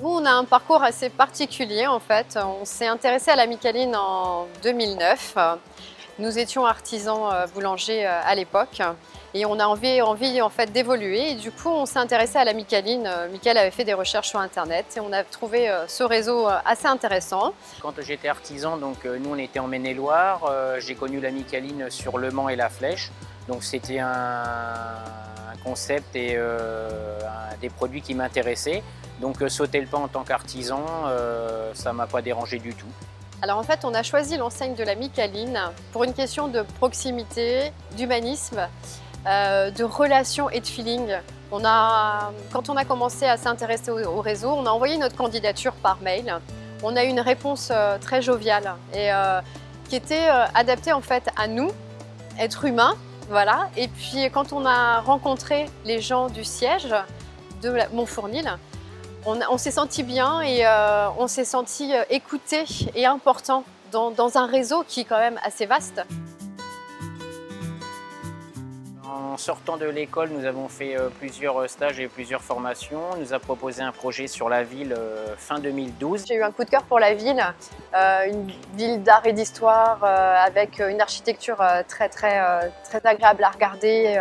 Nous, on a un parcours assez particulier en fait. On s'est intéressé à la Micaline en 2009. Nous étions artisans boulangers à l'époque et on a envie en fait d'évoluer. Et du coup, on s'est intéressé à la Micaline. Mickaël avait fait des recherches sur Internet et on a trouvé ce réseau assez intéressant. Quand j'étais artisan, donc nous on était en Maine-et-Loire, j'ai connu la Micaline sur Le Mans et la Flèche. Donc c'était un concept et des produits qui m'intéressaient. Donc sauter le pas en tant qu'artisan, ça ne m'a pas dérangé du tout. Alors en fait, on a choisi l'enseigne de la Micaline pour une question de proximité, d'humanisme, de relation et de feeling. Quand on a commencé à s'intéresser au réseau, on a envoyé notre candidature par mail. On a eu une réponse très joviale et qui était adaptée en fait à nous, être humains, voilà. Et puis quand on a rencontré les gens du siège de Montfournil, on s'est senti bien et on s'est senti écouté et important dans un réseau qui est quand même assez vaste. En sortant de l'école, nous avons fait plusieurs stages et plusieurs formations. On nous a proposé un projet sur la ville fin 2012. J'ai eu un coup de cœur pour la ville, une ville d'art et d'histoire avec une architecture très agréable à regarder.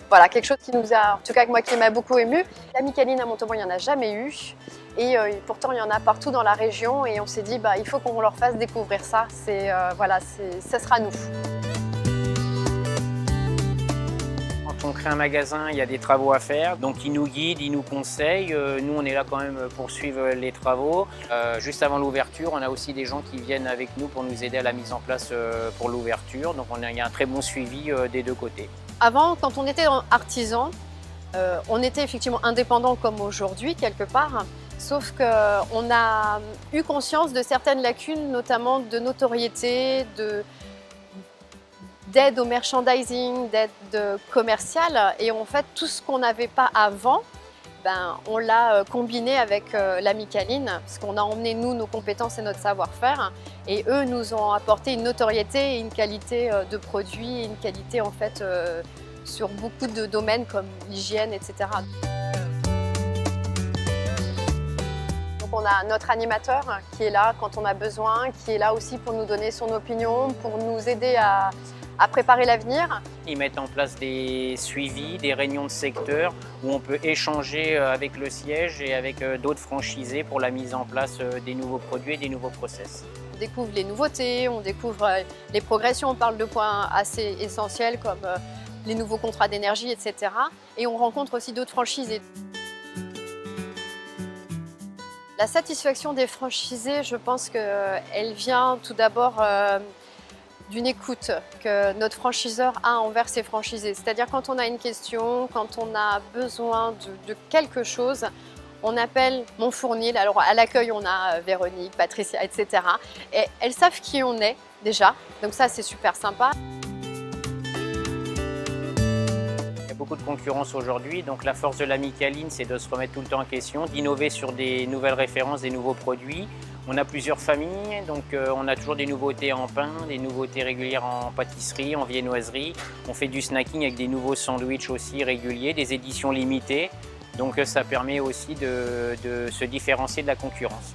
Voilà, quelque chose qui nous a, en tout cas moi, qui m'a beaucoup ému. La Micaline à Montauban, il n'y en a jamais eu. Et pourtant, il y en a partout dans la région. Et on s'est dit, il faut qu'on leur fasse découvrir ça. Voilà, ça sera nous. Quand on crée un magasin, il y a des travaux à faire, donc ils nous guident, ils nous conseillent. Nous, on est là quand même pour suivre les travaux. Juste avant l'ouverture, on a aussi des gens qui viennent avec nous pour nous aider à la mise en place pour l'ouverture. Donc il y a un très bon suivi des deux côtés. Avant, quand on était artisan, on était effectivement indépendant comme aujourd'hui, quelque part. Sauf qu'on a eu conscience de certaines lacunes, notamment de notoriété, d'aide au merchandising, d'aide commerciale. Et en fait, tout ce qu'on n'avait pas avant, on l'a combiné avec la Micaline, parce qu'on a emmené, nous, nos compétences et notre savoir-faire. Et eux nous ont apporté une notoriété et une qualité de produit, et une qualité en fait sur beaucoup de domaines comme l'hygiène, etc. On a notre animateur qui est là quand on a besoin, qui est là aussi pour nous donner son opinion, pour nous aider à préparer l'avenir. Ils mettent en place des suivis, des réunions de secteur où on peut échanger avec le siège et avec d'autres franchisés pour la mise en place des nouveaux produits et des nouveaux process. On découvre les nouveautés, on découvre les progressions, on parle de points assez essentiels comme les nouveaux contrats d'énergie, etc. Et on rencontre aussi d'autres franchisés. La satisfaction des franchisés, je pense qu'elle vient tout d'abord d'une écoute que notre franchiseur a envers ses franchisés. C'est-à-dire quand on a une question, quand on a besoin de quelque chose, on appelle Montfournil. Alors à l'accueil, on a Véronique, Patricia, etc. Et elles savent qui on est déjà, donc ça c'est super sympa. Beaucoup de concurrence aujourd'hui, donc la force de la Micaline, c'est de se remettre tout le temps en question, d'innover sur des nouvelles références, des nouveaux produits. On a plusieurs familles, donc on a toujours des nouveautés en pain, des nouveautés régulières en pâtisserie, en viennoiserie. On fait du snacking avec des nouveaux sandwichs aussi réguliers, des éditions limitées. Donc ça permet aussi de se différencier de la concurrence.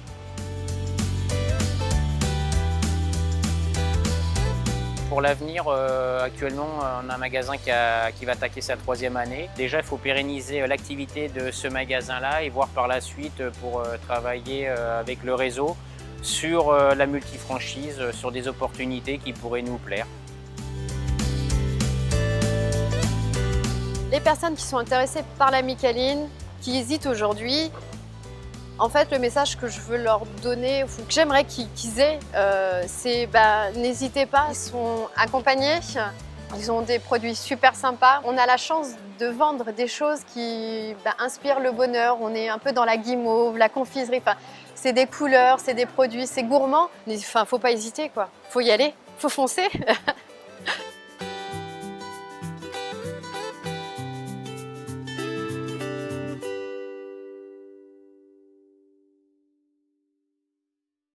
Pour l'avenir, actuellement, on a un magasin qui va attaquer sa 3e année. Déjà, il faut pérenniser l'activité de ce magasin-là et voir par la suite pour travailler avec le réseau sur la multifranchise, sur des opportunités qui pourraient nous plaire. Les personnes qui sont intéressées par la Micaline, qui hésitent aujourd'hui, en fait, le message que je veux leur donner, ou que j'aimerais qu'ils aient, c'est n'hésitez pas, ils sont accompagnés, ils ont des produits super sympas. On a la chance de vendre des choses qui inspirent le bonheur. On est un peu dans la guimauve, la confiserie, c'est des couleurs, c'est des produits, c'est gourmand. Faut pas hésiter, quoi. Faut y aller, faut foncer.